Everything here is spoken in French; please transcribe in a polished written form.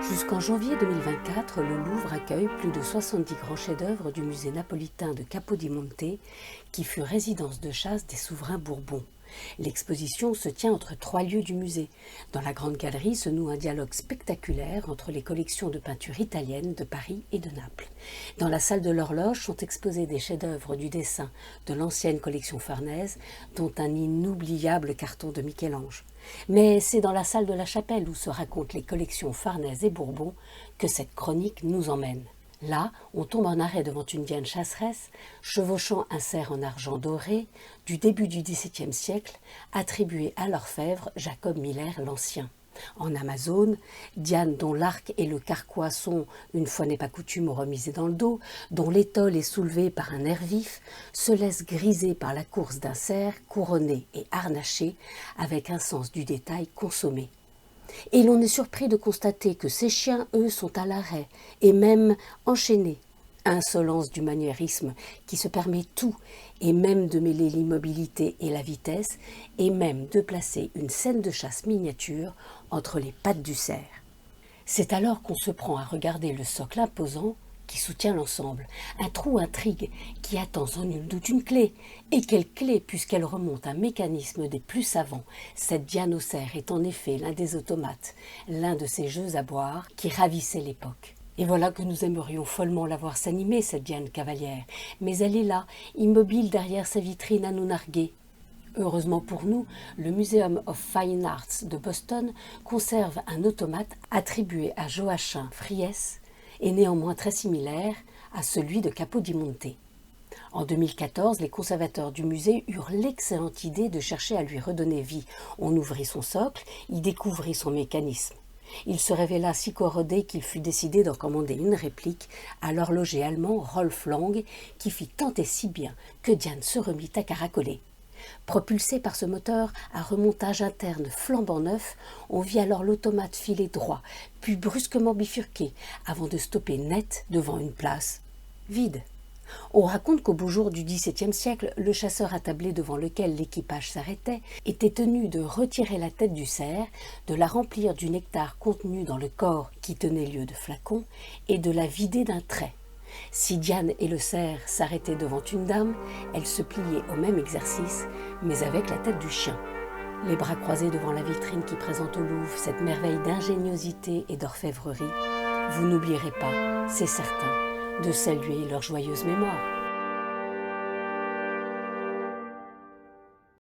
Jusqu'en janvier 2024, le Louvre accueille plus de 70 grands chefs-d'œuvre du musée napolitain de Capodimonte, qui fut résidence de chasse des souverains bourbons. L'exposition se tient entre 3 lieux du musée. Dans la Grande Galerie se noue un dialogue spectaculaire entre les collections de peinture italiennes de Paris et de Naples. Dans la salle de l'horloge sont exposés des chefs-d'œuvre du dessin de l'ancienne collection Farnèse, dont un inoubliable carton de Michel-Ange. Mais c'est dans la salle de la Chapelle où se racontent les collections Farnèse et Bourbon que cette chronique nous emmène. Là, on tombe en arrêt devant une Diane chasseresse, chevauchant un cerf en argent doré du début du XVIIe siècle, attribué à l'orfèvre Jacob Miller l'Ancien. En Amazone, Diane dont l'arc et le carquois sont, une fois n'est pas coutume, remisés dans le dos, dont l'étole est soulevée par un air vif, se laisse griser par la course d'un cerf couronné et harnaché avec un sens du détail consommé. Et l'on est surpris de constater que ces chiens, eux, sont à l'arrêt, et même enchaînés. Insolence du maniérisme qui se permet tout, et même de mêler l'immobilité et la vitesse, et même de placer une scène de chasse miniature entre les pattes du cerf. C'est alors qu'on se prend à regarder le socle imposant qui soutient l'ensemble, un trou intrigue qui attend sans nul doute une clé. Et quelle clé, puisqu'elle remonte un mécanisme des plus savants. Cette Diane au cerf est en effet l'un des automates, l'un de ces jeux à boire qui ravissaient l'époque. Et voilà que nous aimerions follement la voir s'animer, cette Diane cavalière, mais elle est là, immobile derrière sa vitrine à nous narguer. Heureusement pour nous, le Museum of Fine Arts de Boston conserve un automate attribué à Joachim Fries, et néanmoins très similaire à celui de Capodimonte. En 2014, les conservateurs du musée eurent l'excellente idée de chercher à lui redonner vie. On ouvrit son socle, y découvrit son mécanisme. Il se révéla si corrodé qu'il fut décidé d'en commander une réplique à l'horloger allemand Rolf Lang, qui fit tant et si bien que Diane se remit à caracoler. Propulsé par ce moteur à remontage interne flambant neuf, on vit alors l'automate filer droit, puis brusquement bifurquer, avant de stopper net devant une place vide. On raconte qu'au beau jour du XVIIe siècle, le chasseur attablé devant lequel l'équipage s'arrêtait était tenu de retirer la tête du cerf, de la remplir du nectar contenu dans le corps qui tenait lieu de flacon et de la vider d'un trait. Si Diane et le cerf s'arrêtaient devant une dame, elle se pliait au même exercice, mais avec la tête du chien. Les bras croisés devant la vitrine qui présente au Louvre cette merveille d'ingéniosité et d'orfèvrerie, vous n'oublierez pas, c'est certain, de saluer leur joyeuse mémoire.